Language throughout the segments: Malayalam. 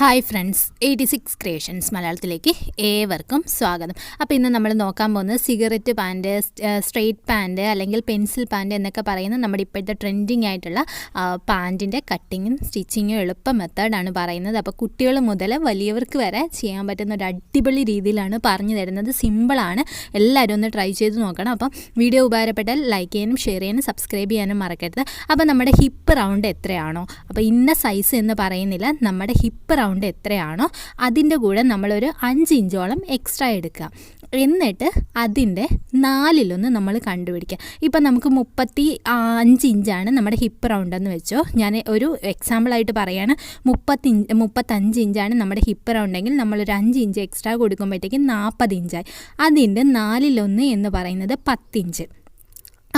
ഹായ് ഫ്രണ്ട്സ്, 86 ക്രിയേഷൻസ് മലയാളത്തിലേക്ക് ഏവർക്കും സ്വാഗതം. അപ്പോൾ ഇന്ന് നമ്മൾ നോക്കാൻ പോകുന്നത് സിഗരറ്റ് പാൻറ്റ്, സ്ട്രെയിറ്റ് പാൻറ്റ് അല്ലെങ്കിൽ പെൻസിൽ പാൻറ്റ് എന്നൊക്കെ പറയുന്ന നമ്മുടെ ഇപ്പോഴത്തെ ട്രെൻഡിങ് ആയിട്ടുള്ള പാൻറ്റിൻ്റെ കട്ടിങ്ങും സ്റ്റിച്ചിങ്ങും എളുപ്പ മെത്തേഡാണ് പറയുന്നത്. അപ്പോൾ കുട്ടികൾ മുതൽ വലിയവർക്ക് വരെ ചെയ്യാൻ പറ്റുന്ന ഒരു അടിപൊളി രീതിയിലാണ് പറഞ്ഞു തരുന്നത്. സിമ്പിളാണ്, എല്ലാവരും ഒന്ന് ട്രൈ ചെയ്ത് നോക്കണം. അപ്പം വീഡിയോ ഉപകാരപ്പെട്ടാൽ ലൈക്ക് ചെയ്യാനും ഷെയർ ചെയ്യാനും സബ്സ്ക്രൈബ് ചെയ്യാനും മറക്കരുത്. അപ്പോൾ നമ്മുടെ ഹിപ്പ് റൗണ്ട് എത്രയാണോ, അപ്പോൾ ഇന്ന സൈസ് എന്ന് പറയുന്നില്ല, നമ്മുടെ ഹിപ്പ് റൗണ്ട് എത്രയാണോ അതിൻ്റെ കൂടെ നമ്മളൊരു 5 ഇഞ്ചോളം എക്സ്ട്രാ എടുക്കുക. എന്നിട്ട് അതിൻ്റെ 4 നമ്മൾ കണ്ടുപിടിക്കുക. ഇപ്പം നമുക്ക് 35 ഇഞ്ചാണ് നമ്മുടെ ഹിപ്പ് റൗണ്ട് എന്ന് വെച്ചോ. ഞാൻ ഒരു എക്സാമ്പിളായിട്ട് പറയുകയാണ്. 35 ഇഞ്ചാണ് നമ്മുടെ ഹിപ്പ് റൗണ്ടെങ്കിൽ നമ്മളൊരു 5 ഇഞ്ച് എക്സ്ട്രാ കൊടുക്കുമ്പോഴത്തേക്കും 40 ഇഞ്ചായി. അതിൻ്റെ 4 എന്ന് പറയുന്നത് 10 ഇഞ്ച്.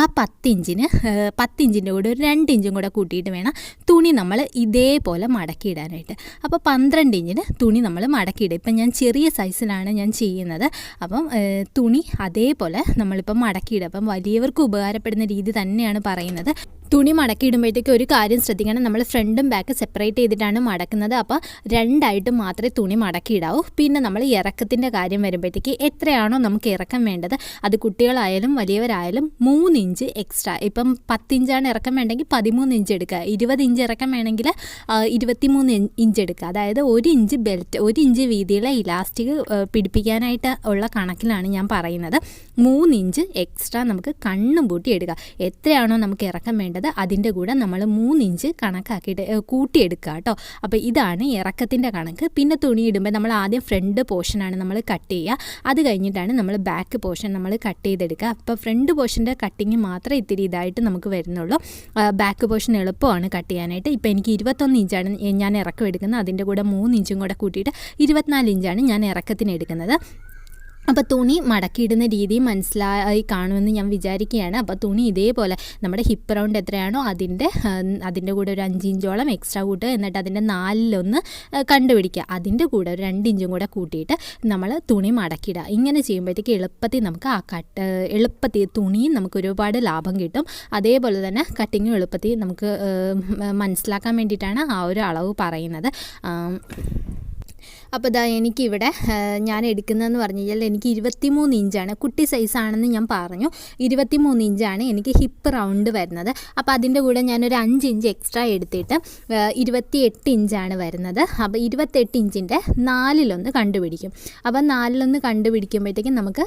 ആ 10 ഇഞ്ചിൻ്റെ കൂടെ ഒരു 2 ഇഞ്ചും കൂടെ കൂട്ടിയിട്ട് വേണം തുണി നമ്മൾ ഇതേപോലെ മടക്കിയിടാനായിട്ട്. അപ്പോൾ 12 ഇഞ്ചിന് തുണി നമ്മൾ മടക്കിയിടും. ഇപ്പം ഞാൻ ചെറിയ സൈസിലാണ് ഞാൻ ചെയ്യുന്നത്. അപ്പം തുണി അതേപോലെ നമ്മളിപ്പം മടക്കിയിടും. അപ്പം വലിയവർക്ക് ഉപകാരപ്പെടുന്ന രീതി തന്നെയാണ് പറയുന്നത്. തുണി മടക്കിയിടുമ്പോഴത്തേക്ക് ഒരു കാര്യം ശ്രദ്ധിക്കണം, നമ്മൾ ഫ്രണ്ടും ബാക്ക് സെപ്പറേറ്റ് ചെയ്തിട്ടാണ് മടക്കുന്നത്. അപ്പോൾ 2 മാത്രമേ തുണി മടക്കിയിടാവൂ. പിന്നെ നമ്മൾ ഇറക്കത്തിൻ്റെ കാര്യം വരുമ്പോഴത്തേക്ക് എത്രയാണോ നമുക്ക് ഇറക്കം വേണ്ടത്, അത് കുട്ടികളായാലും വലിയവരായാലും 3 ഇഞ്ച് എക്സ്ട്രാ. ഇപ്പം 10 ഇഞ്ചാണ് ഇറക്കം വേണ്ടെങ്കിൽ 13 ഇഞ്ച് എടുക്കുക. 20 ഇഞ്ച് ഇറക്കം വേണമെങ്കിൽ 23 ഇഞ്ച് എടുക്കുക. അതായത് 1 ഇഞ്ച് ബെൽറ്റ്, 1 ഇഞ്ച് വീതിയുള്ള ഇലാസ്റ്റിക് പിടിപ്പിക്കാനായിട്ട് ഉള്ള കണക്കിലാണ് ഞാൻ പറയുന്നത്. 3 ഇഞ്ച് എക്സ്ട്രാ നമുക്ക് കണ്ണും പൂട്ടി എടുക്കുക. എത്രയാണോ നമുക്ക് ഇറക്കം വേണ്ടത് അതിൻ്റെ കൂടെ നമ്മൾ 3 ഇഞ്ച് കണക്കാക്കിയിട്ട് കൂട്ടിയെടുക്കുക കേട്ടോ. അപ്പോൾ ഇതാണ് ഇറക്കത്തിൻ്റെ കണക്ക്. പിന്നെ തുണി ഇടുമ്പോൾ നമ്മൾ ആദ്യം ഫ്രണ്ട് പോർഷനാണ് നമ്മൾ കട്ട് ചെയ്യുക. അത് കഴിഞ്ഞിട്ടാണ് നമ്മൾ ബാക്ക് പോർഷൻ നമ്മൾ കട്ട് ചെയ്തെടുക്കുക. അപ്പോൾ ഫ്രണ്ട് പോർഷൻ്റെ കട്ടിങ് മാത്രമേ ഇത്തിരി ഇതായിട്ട് നമുക്ക് വരുന്നുള്ളൂ. ബാക്ക് പോർഷൻ എളുപ്പമാണ് കട്ട് ചെയ്യാനായിട്ട്. ഇപ്പോൾ എനിക്ക് 21 ഇഞ്ചാണ് ഞാൻ ഇറക്കം എടുക്കുന്നത്. അതിൻ്റെ കൂടെ 3 ഇഞ്ചും കൂടെ കൂട്ടിയിട്ട് 24 ഇഞ്ചാണ് ഞാൻ ഇറക്കത്തിന് എടുക്കുന്നത്. അപ്പോൾ തുണി മടക്കിയിടുന്ന രീതി മനസ്സിലായി കാണുമെന്ന് ഞാൻ വിചാരിക്കുകയാണ്. അപ്പോൾ തുണി ഇതേപോലെ നമ്മുടെ ഹിപ്പ് റൗണ്ട് എത്രയാണോ അതിൻ്റെ കൂടെ ഒരു 5 ഇഞ്ചോളം എക്സ്ട്രാ കൂട്ടുക. എന്നിട്ട് അതിൻ്റെ 4 കണ്ടുപിടിക്കുക. അതിൻ്റെ കൂടെ ഒരു 2 ഇഞ്ചും കൂടെ കൂട്ടിയിട്ട് നമ്മൾ തുണി മടക്കിയിടുക. ഇങ്ങനെ ചെയ്യുമ്പോഴത്തേക്ക് എളുപ്പത്തിൽ തുണിയും നമുക്ക് ഒരുപാട് ലാഭം കിട്ടും. അതേപോലെ തന്നെ കട്ടിങ്ങും എളുപ്പത്തിൽ നമുക്ക് മനസ്സിലാക്കാൻ വേണ്ടിയിട്ടാണ് ആ ഒരു അളവ് പറയുന്നത്. അപ്പോൾ ഇതാ എനിക്കിവിടെ ഞാൻ എടുക്കുന്നതെന്ന് പറഞ്ഞു കഴിഞ്ഞാൽ എനിക്ക് 23 ഇഞ്ചാണ്. കുട്ടി സൈസാണെന്ന് ഞാൻ പറഞ്ഞു. 23 ഇഞ്ചാണ് എനിക്ക് ഹിപ്പ് റൗണ്ട് വരുന്നത്. അപ്പോൾ അതിൻ്റെ കൂടെ ഞാനൊരു 5 ഇഞ്ച് എക്സ്ട്രാ എടുത്തിട്ട് 28 ഇഞ്ചാണ് വരുന്നത്. അപ്പോൾ 28 ഇഞ്ചിൻ്റെ 4 കണ്ടുപിടിക്കും. അപ്പോൾ 4 കണ്ടുപിടിക്കുമ്പോഴത്തേക്കും നമുക്ക്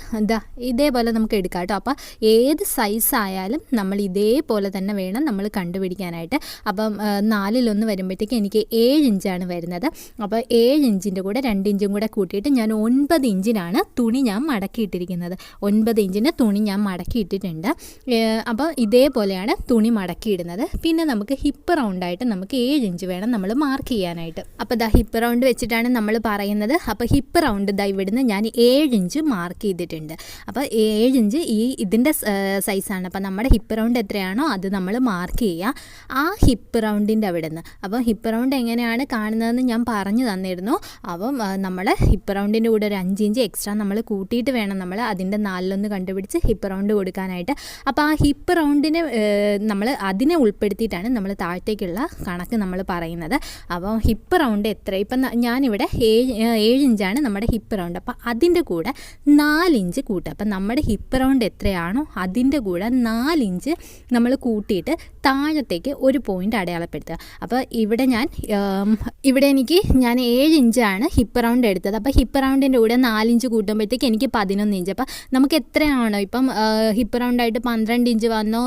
ഇതേപോലെ നമുക്ക് എടുക്കാം കേട്ടോ. അപ്പോൾ ഏത് സൈസായാലും നമ്മൾ ഇതേപോലെ തന്നെ വേണം നമ്മൾ കണ്ടുപിടിക്കാനായിട്ട്. അപ്പം 4 വരുമ്പോഴത്തേക്കും എനിക്ക് 7 ഇഞ്ചാണ് വരുന്നത്. അപ്പോൾ 7 ഇഞ്ചിൻ്റെ കൂടെ 2 ഇഞ്ചും കൂടെ കൂട്ടിയിട്ട് ഞാൻ 9 ഇഞ്ചിനാണ് തുണി ഞാൻ മടക്കിയിട്ടിരിക്കുന്നത്. 9 ഇഞ്ചിന് തുണി ഞാൻ മടക്കിയിട്ടിട്ടുണ്ട്. അപ്പോൾ ഇതേപോലെയാണ് തുണി മടക്കിയിടുന്നത്. പിന്നെ നമുക്ക് ഹിപ്പ് റൗണ്ടായിട്ട് നമുക്ക് 7 ഇഞ്ച് വേണം നമ്മൾ മാർക്ക് ചെയ്യാനായിട്ട്. അപ്പോൾ ഹിപ്പ് റൗണ്ട് വെച്ചിട്ടാണ് നമ്മൾ പറയുന്നത്. അപ്പോൾ ഹിപ്പ് റൗണ്ട് ഇവിടുന്ന് ഞാൻ 7 ഇഞ്ച് മാർക്ക് ചെയ്തിട്ടുണ്ട്. അപ്പോൾ 7 ഇഞ്ച് ഇതിൻ്റെ സൈസാണ്. അപ്പോൾ നമ്മുടെ ഹിപ്പ് റൗണ്ട് എത്രയാണോ അത് നമ്മൾ മാർക്ക് ചെയ്യുക ആ ഹിപ്പ് റൗണ്ടിൻ്റെ അവിടെ നിന്ന്. അപ്പോൾ ഹിപ്പ് റൗണ്ട് എങ്ങനെയാണ് കാണുന്നതെന്ന് ഞാൻ പറഞ്ഞു തന്നിരുന്നു. അപ്പം നമ്മൾ ഹിപ്പ് റൗണ്ടിൻ്റെ കൂടെ ഒരു 5 ഇഞ്ച് എക്സ്ട്രാ നമ്മൾ കൂട്ടിയിട്ട് വേണം നമ്മൾ അതിൻ്റെ 4 കണ്ടുപിടിച്ച് ഹിപ്പ് റൗണ്ട് കൊടുക്കാനായിട്ട്. അപ്പോൾ ആ ഹിപ്പ് റൗണ്ടിനെ നമ്മൾ അതിനെ ഉൾപ്പെടുത്തിയിട്ടാണ് നമ്മൾ താഴത്തേക്കുള്ള കണക്ക് നമ്മൾ പറയുന്നത്. അപ്പോൾ ഹിപ്പ് റൗണ്ട് എത്ര, ഇപ്പം ഞാനിവിടെ 7 ഇഞ്ചാണ് നമ്മുടെ ഹിപ്പ് റൗണ്ട്. അപ്പോൾ അതിൻ്റെ കൂടെ 4 ഇഞ്ച് കൂട്ടുക. അപ്പം നമ്മുടെ ഹിപ്പ് റൗണ്ട് എത്രയാണോ അതിൻ്റെ കൂടെ 4 ഇഞ്ച് നമ്മൾ കൂട്ടിയിട്ട് താഴത്തേക്ക് ഒരു പോയിൻ്റ് അടയാളപ്പെടുത്തുക. അപ്പോൾ ഇവിടെ എനിക്ക് 7 ഇഞ്ചാണ് ഹിപ്പ് റൗണ്ട് എടുത്തത്. അപ്പോൾ ഹിപ്പ് റൗണ്ടിൻ്റെ കൂടെ 4 ഇഞ്ച് കൂട്ടുമ്പോഴത്തേക്ക് എനിക്ക് 11 ഇഞ്ച്. അപ്പോൾ നമുക്ക് എത്രയാണോ ഇപ്പം ഹിപ്പ് റൗണ്ടായിട്ട് 12 ഇഞ്ച് വന്നോ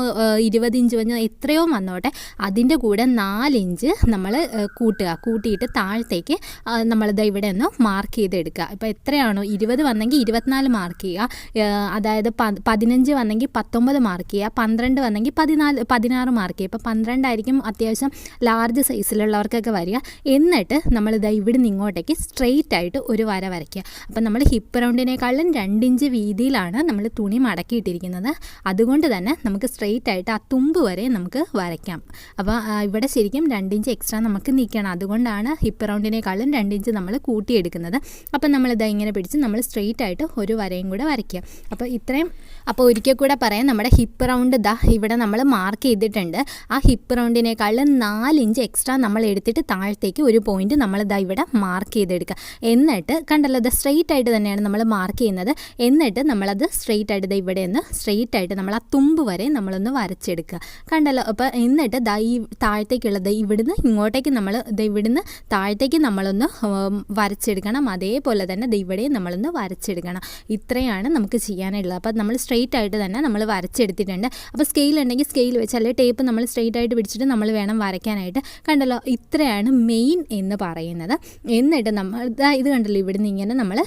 20 ഇഞ്ച് വന്നോ എത്രയോ വന്നോട്ടെ അതിൻ്റെ കൂടെ 4 ഇഞ്ച് നമ്മൾ കൂട്ടിയിട്ട് താഴത്തേക്ക് നമ്മളിത് ഇവിടെ ഒന്ന് മാർക്ക് ചെയ്തെടുക്കുക. ഇപ്പോൾ എത്രയാണോ 20 വന്നെങ്കിൽ 24 മാർക്ക് ചെയ്യുക. അതായത് 15 വന്നെങ്കിൽ 19 മാർക്ക് ചെയ്യുക. 12 വന്നെങ്കിൽ 16 മാർക്ക് ചെയ്യുക. ഇപ്പോൾ 12 ആയിരിക്കും അത്യാവശ്യം ലാർജ് സൈസിലുള്ളവർക്കൊക്കെ വരിക. എന്നിട്ട് നമ്മളിത് ഇവിടുന്ന് ഇങ്ങോട്ടേക്ക് സ്ട്രെയിറ്റ് ആയിട്ട് ഒരു വര വരയ്ക്കുക. അപ്പോൾ നമ്മൾ ഹിപ്പ് റൗണ്ടിനേക്കാളും 2 ഇഞ്ച് വീതിയിലാണ് നമ്മൾ തുണി മടക്കിയിട്ടിരിക്കുന്നത്. അതുകൊണ്ട് തന്നെ നമുക്ക് സ്ട്രെയിറ്റ് ആയിട്ട് ആ തുമ്പ് വരെ നമുക്ക് വരയ്ക്കാം. അപ്പോൾ ഇവിടെ ശരിക്കും 2 ഇഞ്ച് എക്സ്ട്രാ നമുക്ക് നിൽക്കണം. അതുകൊണ്ടാണ് ഹിപ്പ് റൗണ്ടിനേക്കാളും 2 ഇഞ്ച് നമ്മൾ കൂട്ടിയെടുക്കുന്നത്. അപ്പോൾ നമ്മളിത് ഇങ്ങനെ പിടിച്ച് നമ്മൾ സ്ട്രെയിറ്റ് ആയിട്ട് ഒരു വരയും കൂടെ വരയ്ക്കുക. അപ്പോൾ ഇത്രയും. അപ്പോൾ ഒരിക്കൽ കൂടെ പറയാം, നമ്മുടെ ഹിപ്പ് റൗണ്ട് ഇവിടെ നമ്മൾ മാർക്ക് ചെയ്തിട്ടുണ്ട്. ആ ഹിപ്പ് റൗണ്ടിനേക്കാളും 4 ഇഞ്ച് എക്സ്ട്രാ നമ്മൾ എടുത്തിട്ട് താഴത്തേക്ക് ഒരു പോയിന്റ് നമ്മൾ ഇവിടെ മാർക്ക് ചെയ്തെടുക്കുക. എന്നിട്ട് കണ്ടല്ലോ, സ്ട്രെയിറ്റ് ആയിട്ട് തന്നെയാണ് നമ്മൾ മാർക്ക് ചെയ്യുന്നത്. എന്നിട്ട് നമ്മളത് സ്ട്രെയിറ്റ് ആയിട്ട് ഇവിടെ നിന്ന് സ്ട്രെയിറ്റ് ആയിട്ട് നമ്മൾ ആ തുമ്പ് വരെ നമ്മളൊന്ന് വരച്ചെടുക്കുക. കണ്ടല്ലോ. അപ്പോൾ എന്നിട്ട് ഈ താഴത്തേക്കുള്ളത് ഇവിടുന്ന് ഇങ്ങോട്ടേക്ക് നമ്മൾ ഇവിടുന്ന് താഴത്തേക്ക് നമ്മളൊന്ന് വരച്ചെടുക്കണം. അതേപോലെ തന്നെ ഇവിടെ നമ്മളൊന്ന് വരച്ചെടുക്കണം. ഇത്രയാണ് നമുക്ക് ചെയ്യാനുള്ളത്. അപ്പോൾ നമ്മൾ സ്ട്രെയിറ്റ് ആയിട്ട് തന്നെ നമ്മൾ വരച്ചെടുത്തിട്ടുണ്ട്. അപ്പോൾ സ്കെയിൽ ഉണ്ടെങ്കിൽ സ്കെയിൽ വെച്ച്, അല്ലെങ്കിൽ ടേപ്പ് നമ്മൾ സ്ട്രെയിറ്റ് ആയിട്ട് പിടിച്ചിട്ട് നമ്മൾ വേണം വരയ്ക്കാനായിട്ട്. കണ്ടല്ലോ, ഇത്രയാണ് മെയിൻ എന്ന് പറയുന്നത്. എന്നിട്ട് നമ്മൾ ഇത് കണ്ടല്ലോ, ഇവിടുന്ന് ഇങ്ങനെ നമ്മൾ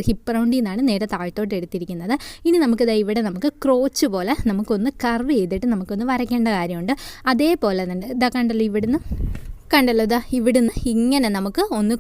ഹിപ്പ് റൗണ്ടിൽ നിന്നാണ് നേരെ താഴത്തോട്ട് എടുത്തിരിക്കുന്നത്. ഇനി നമുക്കിത് ഇവിടെ നമുക്ക് ക്രോച്ച് പോലെ നമുക്കൊന്ന് കർവ് ചെയ്തിട്ട് നമുക്കൊന്ന് വരയ്ക്കേണ്ട കാര്യമുണ്ട്. അതേപോലെ തന്നെ കണ്ടല്ലോ, കണ്ടല്ലോ, ഇവിടുന്ന് ഇങ്ങനെ നമുക്ക് ഒന്ന്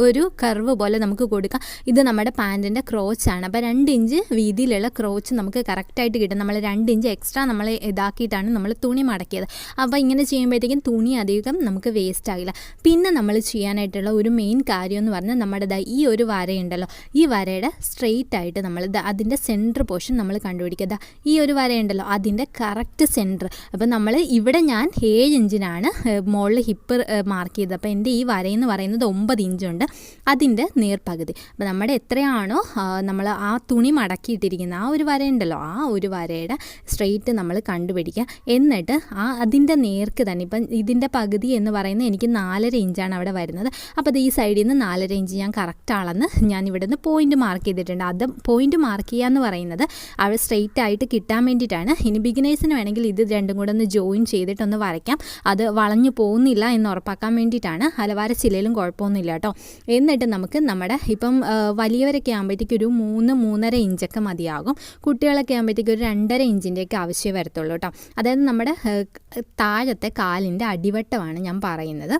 ഒരു കർവ് പോലെ നമുക്ക് കൊടുക്കാം. ഇത് നമ്മുടെ പാൻറ്റിൻ്റെ ക്രോച്ചാണ്. അപ്പോൾ 2 ഇഞ്ച് വീതിയിലുള്ള ക്രോച്ച് നമുക്ക് കറക്റ്റായിട്ട് കിട്ടും. നമ്മൾ 2 ഇഞ്ച് എക്സ്ട്രാ നമ്മൾ ഇതാക്കിയിട്ടാണ് നമ്മൾ തുണി മടക്കിയത്. അപ്പോൾ ഇങ്ങനെ ചെയ്യുമ്പോഴത്തേക്കും തുണി അധികം നമുക്ക് വേസ്റ്റ് ആകില്ല. പിന്നെ നമ്മൾ ചെയ്യാനായിട്ടുള്ള ഒരു മെയിൻ കാര്യം എന്ന് പറഞ്ഞാൽ നമ്മുടെ ഈ ഒരു വരയുണ്ടല്ലോ, ഈ വരയുടെ സ്ട്രെയിറ്റ് ആയിട്ട് നമ്മൾ അതിൻ്റെ സെൻറ്റർ പോർഷൻ നമ്മൾ കണ്ടുപിടിക്കുക. ഈ ഒരു വരയുണ്ടല്ലോ, അതിൻ്റെ കറക്റ്റ് സെൻറ്റർ. അപ്പോൾ നമ്മൾ ഇവിടെ ഞാൻ 7 ഇഞ്ചിനാണ് മുകളിൽ ഹിപ്പ് മാർക്ക് ചെയ്തത്. അപ്പോൾ എൻ്റെ ഈ വരയെന്ന് പറയുന്നത് 9 ഇഞ്ചുണ്ട്, അതിൻ്റെ നേർപകുതി. അപ്പോൾ നമ്മുടെ എത്രയാണോ നമ്മൾ ആ തുണി മടക്കിയിട്ടിരിക്കുന്ന ആ ഒരു വരയുണ്ടല്ലോ, ആ ഒരു വരയുടെ സ്ട്രെയിറ്റ് നമ്മൾ കണ്ടുപിടിക്കുക. എന്നിട്ട് അതിൻ്റെ നേർക്ക് തന്നെ, ഇപ്പം ഇതിൻ്റെ പകുതി എന്ന് പറയുന്നത് എനിക്ക് 4.5 ഇഞ്ചാണ് അവിടെ വരുന്നത്. അപ്പോൾ അത് ഈ സൈഡിൽ നിന്ന് 4.5 ഇഞ്ച് ഞാൻ കറക്റ്റ് ആളെന്ന് ഞാൻ ഇവിടെ നിന്ന് പോയിൻ്റ് മാർക്ക് ചെയ്തിട്ടുണ്ട്. അത് പോയിൻ്റ് മാർക്ക് ചെയ്യുക എന്ന് പറയുന്നത് അവിടെ സ്ട്രെയിറ്റ് ആയിട്ട് കിട്ടാൻ വേണ്ടിയിട്ടാണ്. ഇനി ബിഗിനേഴ്സിന് വേണമെങ്കിൽ ഇത് രണ്ടും കൂടെ ഒന്ന് ജോയിൻ ചെയ്തിട്ടൊന്ന് വരയ്ക്കാം. അത് വളഞ്ഞു പോകുന്നില്ല എന്ന് ഉറപ്പാക്കാൻ വേണ്ടിയിട്ടാണ്. വരച്ചില്ലേലും കുഴപ്പമൊന്നുമില്ല കേട്ടോ. എന്നിട്ട് നമുക്ക് നമ്മുടെ ഇപ്പം വലിയവരൊക്കെ ആകുമ്പോഴത്തേക്ക് ഒരു 3-3.5 ഇഞ്ചൊക്കെ മതിയാകും. കുട്ടികളൊക്കെ ആകുമ്പോഴത്തേക്ക് ഒരു 2.5 ഇഞ്ചിൻ്റെയൊക്കെ ആവശ്യമേ വരത്തുള്ളൂ കേട്ടോ. അതായത് നമ്മുടെ താഴത്തെ കാലിൻ്റെ അടിവട്ടമാണ് ഞാൻ പറയുന്നത്.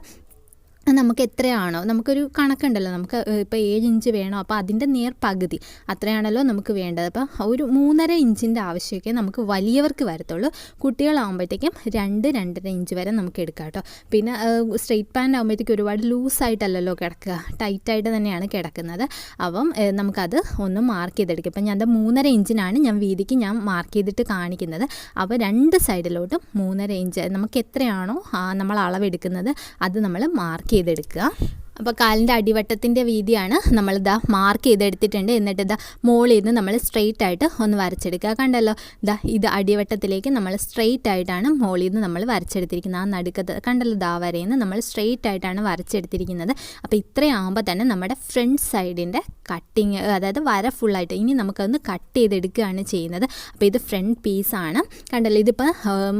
നമുക്ക് എത്രയാണോ, നമുക്കൊരു കണക്കുണ്ടല്ലോ, നമുക്ക് ഇപ്പോൾ 7 ഇഞ്ച് വേണോ, അപ്പോൾ അതിൻ്റെ പകുതി അത്രയാണല്ലോ നമുക്ക് വേണ്ടത്. അപ്പോൾ ഒരു 3.5 ഇഞ്ചിൻ്റെ ആവശ്യമൊക്കെ നമുക്ക് വലിയവർക്ക് വരത്തുള്ളൂ. കുട്ടികളാകുമ്പോഴത്തേക്കും 2-2.5 ഇഞ്ച് വരെ നമുക്ക് എടുക്കാം കേട്ടോ. പിന്നെ സ്ട്രെയിറ്റ് പാൻ്റ് ആകുമ്പോഴത്തേക്കും ഒരുപാട് ലൂസായിട്ടല്ലല്ലോ കിടക്കുക, ടൈറ്റായിട്ട് തന്നെയാണ് കിടക്കുന്നത്. അപ്പം നമുക്കത് ഒന്ന് മാർക്ക് ചെയ്തെടുക്കും. ഇപ്പം ഞാൻ 3.5 ഇഞ്ചിനാണ് ഞാൻ വീതിക്ക് ഞാൻ മാർക്ക് ചെയ്തിട്ട് കാണിക്കുന്നത്. അപ്പോൾ 2 സൈഡിലോട്ടും 3.5 ഇഞ്ച് നമുക്ക് എത്രയാണോ നമ്മൾ അളവെടുക്കുന്നത് അത് നമ്മൾ മാർക്ക് ചെയ്തെടുക്കുക. അപ്പോൾ കാലിൻ്റെ അടിവട്ടത്തിൻ്റെ വീതിയാണ് നമ്മളിതാ മാർക്ക് ചെയ്തെടുത്തിട്ടുണ്ട്. എന്നിട്ട് മുകളിൽ നിന്ന് നമ്മൾ സ്ട്രെയിറ്റ് ആയിട്ട് ഒന്ന് വരച്ചെടുക്കുക. കണ്ടല്ലോ, ഇത് അടിവട്ടത്തിലേക്ക് നമ്മൾ സ്ട്രെയിറ്റ് ആയിട്ടാണ് മുകളിൽ നിന്ന് നമ്മൾ വരച്ചെടുത്തിരിക്കുന്നത്. ആ നടുക്കത്ത് കണ്ടല്ലോ, വരയിൽ നിന്ന് നമ്മൾ സ്ട്രെയിറ്റ് ആയിട്ടാണ് വരച്ചെടുത്തിരിക്കുന്നത്. അപ്പോൾ ഇത്രയാകുമ്പോൾ തന്നെ നമ്മുടെ ഫ്രണ്ട് സൈഡിൻ്റെ കട്ടിങ്, അതായത് വര ഫുള്ളായിട്ട് ഇനി നമുക്കൊന്ന് കട്ട് ചെയ്തെടുക്കുകയാണ് ചെയ്യുന്നത്. അപ്പോൾ ഇത് ഫ്രണ്ട് പീസാണ്. കണ്ടല്ലോ, ഇതിപ്പോൾ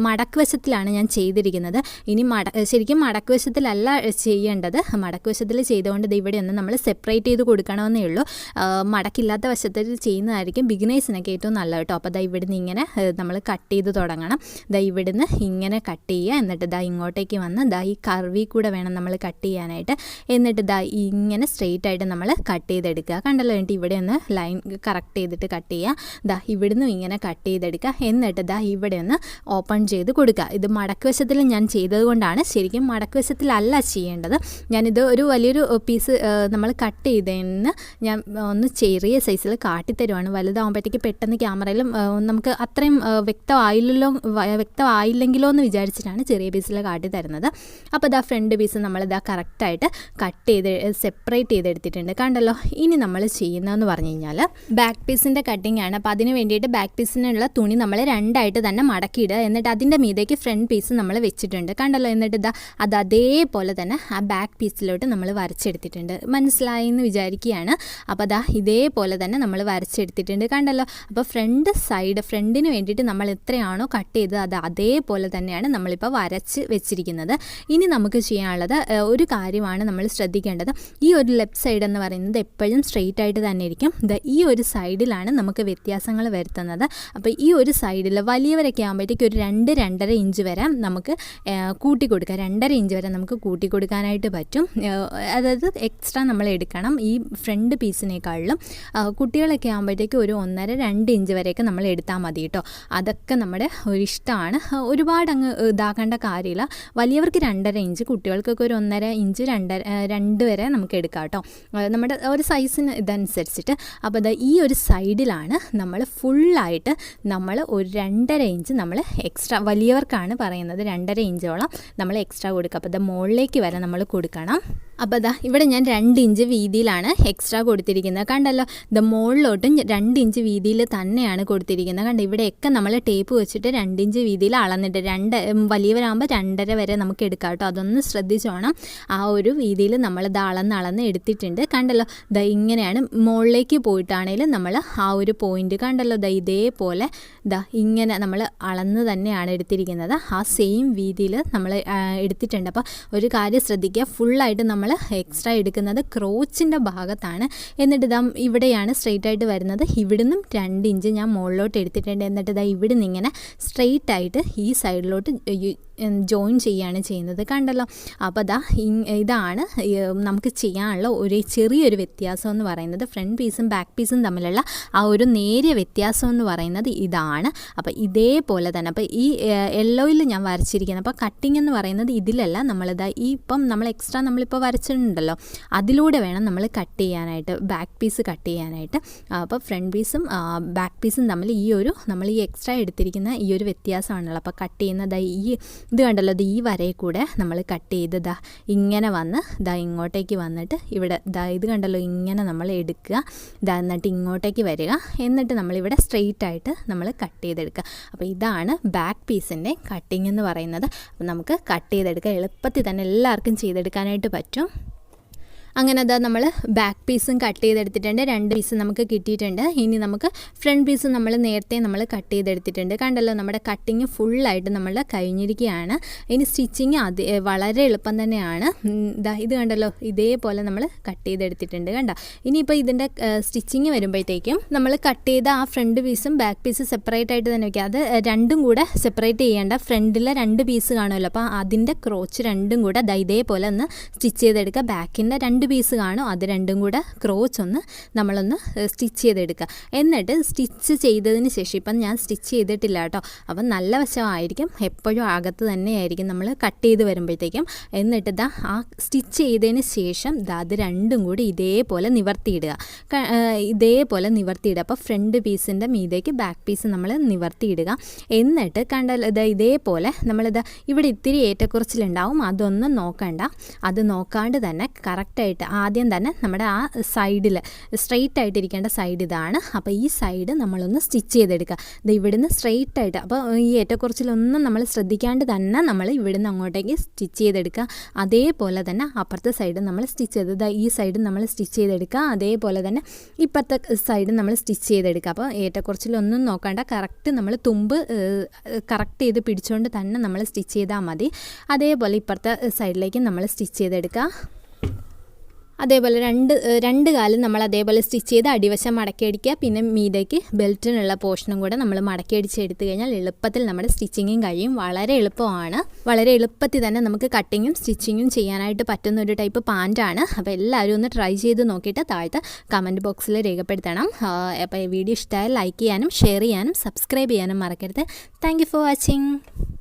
മടക്ക് വശത്തിലാണ് ഞാൻ ചെയ്തിരിക്കുന്നത്. ഇനി ശരിക്കും മടക്ക് വശത്തിലല്ല ചെയ്യേണ്ടത്, മടക്ക് വശത്തിൽ ചെയ്തുകൊണ്ട് ഇവിടെ ഒന്ന് നമ്മൾ സെപ്പറേറ്റ് ചെയ്ത് കൊടുക്കണമെന്നേ ഉള്ളൂ. മടക്കില്ലാത്ത വശത്തിൽ ചെയ്യുന്നതായിരിക്കും ബിഗിനേഴ്സിനൊക്കെ ഏറ്റവും നല്ലത് കേട്ടോ. അപ്പോൾ ഇവിടുന്ന് ഇങ്ങനെ നമ്മൾ കട്ട് ചെയ്ത് തുടങ്ങണം. ഇവിടുന്ന് ഇങ്ങനെ കട്ട് ചെയ്യുക. എന്നിട്ട് ഇങ്ങോട്ടേക്ക് വന്ന് ഈ കർവിൽ കൂടെ വേണം നമ്മൾ കട്ട് ചെയ്യാനായിട്ട്. എന്നിട്ട് ഇങ്ങനെ സ്ട്രെയിറ്റ് ആയിട്ട് നമ്മൾ കട്ട് ചെയ്തെടുക്കുക. കണ്ടല്ലോ, എന്നിട്ട് ഇവിടെ ഒന്ന് ലൈൻ കറക്റ്റ് ചെയ്തിട്ട് കട്ട് ചെയ്യുക. ഇവിടുന്ന് ഇങ്ങനെ കട്ട് ചെയ്തെടുക്കുക. എന്നിട്ട് ഇവിടെ ഒന്ന് ഓപ്പൺ ചെയ്ത് കൊടുക്കുക. ഇത് മടക്ക് വശത്തിൽ ഞാൻ ചെയ്തത് കൊണ്ടാണ്, ശരിക്കും മടക്ക് വശത്തിലല്ല ചെയ്യേണ്ടത്. ഞാനിത് ഒരു വലിയൊരു പീസ് നമ്മൾ കട്ട് ചെയ്തതിന് ഞാൻ ഒന്ന് ചെറിയ സൈസിൽ കാട്ടിത്തരുവാണ്. വലുതാകുമ്പോഴത്തേക്ക് പെട്ടെന്ന് ക്യാമറയിലും നമുക്ക് അത്രയും വ്യക്തമായില്ലെങ്കിലോ എന്ന് വിചാരിച്ചിട്ടാണ് ചെറിയ പീസിൽ കാട്ടിത്തരുന്നത്. അപ്പോൾ ഫ്രണ്ട് പീസ് നമ്മളിതാ കറക്റ്റായിട്ട് കട്ട് ചെയ്ത് സെപ്പറേറ്റ് ചെയ്തെടുത്തിട്ടുണ്ട്. കണ്ടല്ലോ, ഇനി നമ്മൾ ചെയ്യുന്നതെന്ന് പറഞ്ഞു കഴിഞ്ഞാൽ ബാക്ക് പീസിൻ്റെ കട്ടിംഗ് ആണ്. അപ്പോൾ അതിന് വേണ്ടിയിട്ട് ബാക്ക് പീസിനുള്ള തുണി നമ്മൾ 2ആയിട്ട് തന്നെ മടക്കിയിടുക. എന്നിട്ട് അതിൻ്റെ മീതേക്ക് ഫ്രണ്ട് പീസ് നമ്മൾ വെച്ചിട്ടുണ്ട്. കണ്ടല്ലോ, എന്നിട്ട് അത് അതേപോലെ തന്നെ ആ ബാക്ക് പീസിലോട്ട് നമ്മൾ വരച്ചെടുത്തിട്ടുണ്ട്. മനസ്സിലായി എന്ന് വിചാരിക്കുകയാണ്. അപ്പോൾ ഇതേപോലെ തന്നെ നമ്മൾ വരച്ചെടുത്തിട്ടുണ്ട്. കണ്ടല്ലോ, അപ്പോൾ ഫ്രണ്ടിന് വേണ്ടിയിട്ട് നമ്മൾ എത്രയാണോ കട്ട് ചെയ്തത് അത് അതേപോലെ തന്നെയാണ് നമ്മളിപ്പോൾ വരച്ച് വെച്ചിരിക്കുന്നത്. ഇനി നമുക്ക് ചെയ്യാനുള്ളത് ഒരു കാര്യമാണ് നമ്മൾ ശ്രദ്ധിക്കേണ്ടത്. ഈ ഒരു ലെഫ്റ്റ് സൈഡ് എന്ന് പറയുന്നത് എപ്പോഴും സ്ട്രെയിറ്റ് ആയിട്ട് തന്നെ ഇരിക്കും. ഈ ഒരു സൈഡിലാണ് നമുക്ക് വ്യത്യാസങ്ങൾ വരുത്തുന്നത്. അപ്പോൾ ഈ ഒരു സൈഡിൽ വലിയവരൊക്കെ ആകുമ്പോഴത്തേക്ക് ഒരു 2-2.5 ഇഞ്ച് വരെ നമുക്ക് കൂട്ടി കൊടുക്കാം. 2.5 ഇഞ്ച് വരെ നമുക്ക് കൂട്ടി കൊടുക്കാനായിട്ട് പറ്റും. അതായത് എക്സ്ട്രാ നമ്മൾ എടുക്കണം ഈ ഫ്രണ്ട് പീസിനേക്കാളിലും. കുട്ടികളൊക്കെ ആകുമ്പോഴത്തേക്ക് ഒരു 1.5-2 ഇഞ്ച് വരെയൊക്കെ നമ്മൾ എടുത്താൽ മതി കേട്ടോ. അതൊക്കെ നമ്മുടെ ഒരിഷ്ടമാണ്, ഒരുപാട് അങ്ങ് ഇതാക്കേണ്ട കാര്യമില്ല. വലിയവർക്ക് 2.5 ഇഞ്ച്, കുട്ടികൾക്കൊക്കെ ഒരു 1.5 ഇഞ്ച് 2 വരെ നമുക്ക് എടുക്കാം കേട്ടോ, നമ്മുടെ ഒരു സൈസിന് ഇതനുസരിച്ചിട്ട്. അപ്പോൾ ഈ ഒരു സൈഡിലാണ് നമ്മൾ ഫുള്ളായിട്ട് നമ്മൾ ഒരു 2.5 ഇഞ്ച് നമ്മൾ എക്സ്ട്രാ, വലിയവർക്കാണ് പറയുന്നത്, 2.5 ഇഞ്ചോളം നമ്മൾ എക്സ്ട്രാ കൊടുക്കുക. അപ്പോൾ മുകളിലേക്ക് വരെ നമ്മൾ കൊടുക്കണം. അപ്പോൾ ഇവിടെ ഞാൻ 2 ഇഞ്ച് വീതിയിലാണ് എക്സ്ട്രാ കൊടുത്തിരിക്കുന്നത്. കണ്ടല്ലോ, മുകളിലോട്ടും 2 ഇഞ്ച് വീതിയിൽ തന്നെയാണ് കൊടുത്തിരിക്കുന്നത്. കണ്ടോ, ഇവിടെയൊക്കെ നമ്മൾ ടേപ്പ് വെച്ചിട്ട് 2 ഇഞ്ച് വീതിയിൽ അളന്നിട്ട്, വലിയവരാകുമ്പോൾ 2.5 വരെ നമുക്ക് എടുക്കാം കേട്ടോ. അതൊന്ന് ശ്രദ്ധിച്ചോണം. ആ ഒരു വീതിയിൽ നമ്മൾ അളന്ന് എടുത്തിട്ടുണ്ട്. കണ്ടല്ലോ, ഇങ്ങനെയാണ്. മുകളിലേക്ക് പോയിട്ടാണെങ്കിലും നമ്മൾ ആ ഒരു പോയിന്റ് കണ്ടല്ലോ, ഇതേപോലെ ഇങ്ങനെ നമ്മൾ അളന്ന് തന്നെയാണ് എടുത്തിരിക്കുന്നത്. ആ സെയിം വീതിയിൽ നമ്മൾ എടുത്തിട്ടുണ്ട്. അപ്പോൾ ഒരു കാര്യം ശ്രദ്ധിക്കുക, ഫുള്ളായിട്ട് നമ്മൾ എക്സ്ട്രാ എടുക്കുന്നത് ക്രോച്ചിൻ്റെ ഭാഗത്താണ്. എന്നിട്ട് ഇവിടെയാണ് സ്ട്രെയിറ്റ് ആയിട്ട് വരുന്നത്. ഇവിടുന്നും 2 ഇഞ്ച് ഞാൻ മുകളിലോട്ട് എടുത്തിട്ടുണ്ട്. എന്നിട്ട് ഇവിടുന്ന് ഇങ്ങനെ സ്ട്രെയിറ്റ് ആയിട്ട് ഈ സൈഡിലോട്ട് ജോയിൻ ചെയ്യുകയാണ് ചെയ്യുന്നത്. കണ്ടല്ലോ, അപ്പോൾ ഇതാണ് നമുക്ക് ചെയ്യാനുള്ള ഒരു ചെറിയൊരു വ്യത്യാസം എന്ന് പറയുന്നത്. ഫ്രണ്ട് പീസും ബാക്ക് പീസും തമ്മിലുള്ള ആ ഒരു നേരിയ വ്യത്യാസം എന്ന് പറയുന്നത് ഇതാണ്. അപ്പോൾ ഇതേപോലെ തന്നെ, അപ്പോൾ ഈ യെല്ലോയിൽ ഞാൻ വരച്ചിരിക്കുന്നത്, അപ്പോൾ കട്ടിങ് എന്ന് പറയുന്നത് ഇതിലല്ല, നമ്മൾ എക്സ്ട്രാ നമ്മളിപ്പോൾ വരച്ചിട്ടുണ്ടല്ലോ, അതിലൂടെ വേണം നമ്മൾ കട്ട് ചെയ്യാനായിട്ട്, ബാക്ക് പീസ് കട്ട് ചെയ്യാനായിട്ട്. അപ്പോൾ ഫ്രണ്ട് പീസും ബാക്ക് പീസും തമ്മിൽ നമ്മൾ ഈ എക്സ്ട്രാ എടുത്തിരിക്കുന്ന ഈ ഒരു വ്യത്യാസമാണല്ലോ. അപ്പോൾ കട്ട് ചെയ്യുന്നത് ഇത് കണ്ടല്ലോ, ഈ വരയിൽ കൂടെ നമ്മൾ കട്ട് ചെയ്ത് ഇങ്ങനെ വന്ന് ഇങ്ങോട്ടേക്ക് വന്നിട്ട് ഇവിടെ ഇത് കണ്ടല്ലോ, ഇങ്ങനെ നമ്മൾ എടുക്കുക, എന്നിട്ട് ഇങ്ങോട്ടേക്ക് വരിക, എന്നിട്ട് നമ്മളിവിടെ സ്ട്രെയിറ്റ് ആയിട്ട് നമ്മൾ കട്ട് ചെയ്തെടുക്കുക. അപ്പോൾ ഇതാണ് ബാക്ക് പീസിൻ്റെ കട്ടിങ് എന്ന് പറയുന്നത്. അപ്പോൾ നമുക്ക് കട്ട് ചെയ്തെടുക്കുക, എളുപ്പത്തിൽ തന്നെ എല്ലാവർക്കും ചെയ്തെടുക്കാനായിട്ട് പറ്റും. അങ്ങനെ നമ്മൾ ബാക്ക് പീസും കട്ട് ചെയ്തെടുത്തിട്ടുണ്ട്. 2 പീസ് നമുക്ക് കിട്ടിയിട്ടുണ്ട്. ഇനി നമുക്ക് ഫ്രണ്ട് പീസ് നമ്മൾ നേരത്തെ കട്ട് ചെയ്തെടുത്തിട്ടുണ്ട്. കണ്ടല്ലോ, നമ്മുടെ കട്ടിങ് ഫുള്ളായിട്ട് നമ്മൾ കഴിഞ്ഞിരിക്കുകയാണ്. ഇനി സ്റ്റിച്ചിങ് വളരെ എളുപ്പം തന്നെയാണ്. ഇത് കണ്ടല്ലോ, ഇതേപോലെ നമ്മൾ കട്ട് ചെയ്തെടുത്തിട്ടുണ്ട്. കണ്ടോ, ഇനിയിപ്പോൾ ഇതിൻ്റെ സ്റ്റിച്ചിങ് വരുമ്പോഴത്തേക്കും നമ്മൾ കട്ട് ചെയ്ത ആ ഫ്രണ്ട് പീസും ബാക്ക് പീസും സെപ്പറേറ്റ് ആയിട്ട് തന്നെ വയ്ക്കുക. അത് രണ്ടും കൂടെ സെപ്പറേറ്റ് ചെയ്യേണ്ട. ഫ്രണ്ടിലെ 2 പീസ് കാണുമല്ലോ, അപ്പോൾ അതിൻ്റെ ക്രോച്ച് രണ്ടും കൂടെ ഇതേപോലെ ഒന്ന് സ്റ്റിച്ച് ചെയ്തെടുക്കുക. ബാക്കിൻ്റെ 2 പീസ് കാണും, അത് രണ്ടും കൂടെ ക്രോച്ച് നമ്മളൊന്ന് സ്റ്റിച്ച് ചെയ്തെടുക്കുക. എന്നിട്ട് സ്റ്റിച്ച് ചെയ്തതിന് ശേഷം, ഇപ്പം ഞാൻ സ്റ്റിച്ച് ചെയ്തിട്ടില്ല കേട്ടോ, അപ്പം നല്ല വശമായിരിക്കും, എപ്പോഴും അകത്ത് തന്നെയായിരിക്കും നമ്മൾ കട്ട് ചെയ്ത് വരുമ്പോഴത്തേക്കും. എന്നിട്ട് ആ സ്റ്റിച്ച് ചെയ്തതിന് ശേഷം അത് രണ്ടും കൂടി ഇതേപോലെ നിവർത്തിയിടുക. അപ്പോൾ ഫ്രണ്ട് പീസിൻ്റെ മീതേക്ക് ബാക്ക് പീസ് നമ്മൾ നിവർത്തിയിടുക. എന്നിട്ട് ഇതേപോലെ നമ്മളിത് ഇവിടെ ഇത്തിരി ഏറ്റക്കുറച്ചിലുണ്ടാവും, അതൊന്നും നോക്കണ്ട. അത് നോക്കാണ്ട് തന്നെ കറക്റ്റായിട്ട് ആദ്യം തന്നെ നമ്മുടെ ആ സൈഡിൽ സ്ട്രെയിറ്റ് ആയിട്ടിരിക്കേണ്ട സൈഡ് ഇതാണ്. അപ്പോൾ ഈ സൈഡ് നമ്മളൊന്ന് സ്റ്റിച്ച് ചെയ്തെടുക്കുക. ഇവിടുന്ന് സ്ട്രെയിറ്റ് ആയിട്ട്, അപ്പോൾ ഈ ഏറ്റക്കുറച്ചിലൊന്നും നമ്മൾ ശ്രദ്ധിക്കാണ്ട് തന്നെ നമ്മൾ ഇവിടുന്ന് അങ്ങോട്ടേക്ക് സ്റ്റിച്ച് ചെയ്തെടുക്കുക. അതേപോലെ തന്നെ അപ്പുറത്തെ സൈഡ് നമ്മൾ സ്റ്റിച്ച് ചെയ്ത് ഈ സൈഡ് നമ്മൾ സ്റ്റിച്ച് ചെയ്തെടുക്കുക. അതേപോലെ തന്നെ ഇപ്പുറത്തെ സൈഡ് നമ്മൾ സ്റ്റിച്ച് ചെയ്തെടുക്കുക. അപ്പോൾ ഏറ്റക്കുറച്ചിലൊന്നും നോക്കണ്ട, കറക്റ്റ് നമ്മൾ തുമ്പ് കറക്റ്റ് ചെയ്ത് പിടിച്ചുകൊണ്ട് തന്നെ നമ്മൾ സ്റ്റിച്ച് ചെയ്താൽ മതി. അതേപോലെ ഇപ്പുറത്തെ സൈഡിലേക്ക് നമ്മൾ സ്റ്റിച്ച് ചെയ്തെടുക്കുക. അതേപോലെ രണ്ട് കാലും നമ്മൾ അതേപോലെ സ്റ്റിച്ച് ചെയ്ത് അടിവശം മടക്കിയടിക്കുക. പിന്നെ മീതേക്ക് ബെൽറ്റിനുള്ള പോർഷനും കൂടെ നമ്മൾ മടക്കിയടിച്ചെടുത്തു കഴിഞ്ഞാൽ എളുപ്പത്തിൽ നമ്മുടെ സ്റ്റിച്ചിങ്ങും കഴിയും. വളരെ എളുപ്പമാണ്. വളരെ എളുപ്പത്തിൽ തന്നെ നമുക്ക് കട്ടിങ്ങും സ്റ്റിച്ചിങ്ങും ചെയ്യാനായിട്ട് പറ്റുന്ന ഒരു ടൈപ്പ് പാൻറ്റാണ്. അപ്പോൾ എല്ലാവരും ഒന്ന് ട്രൈ ചെയ്ത് നോക്കിയിട്ട് താഴത്തെ കമൻറ്റ് ബോക്സിൽ രേഖപ്പെടുത്തണം. അപ്പോൾ ഈ വീഡിയോ ഇഷ്ടമായാൽ ലൈക്ക് ചെയ്യാനും ഷെയർ ചെയ്യാനും സബ്സ്ക്രൈബ് ചെയ്യാനും മറക്കരുത്. Thank you for watching.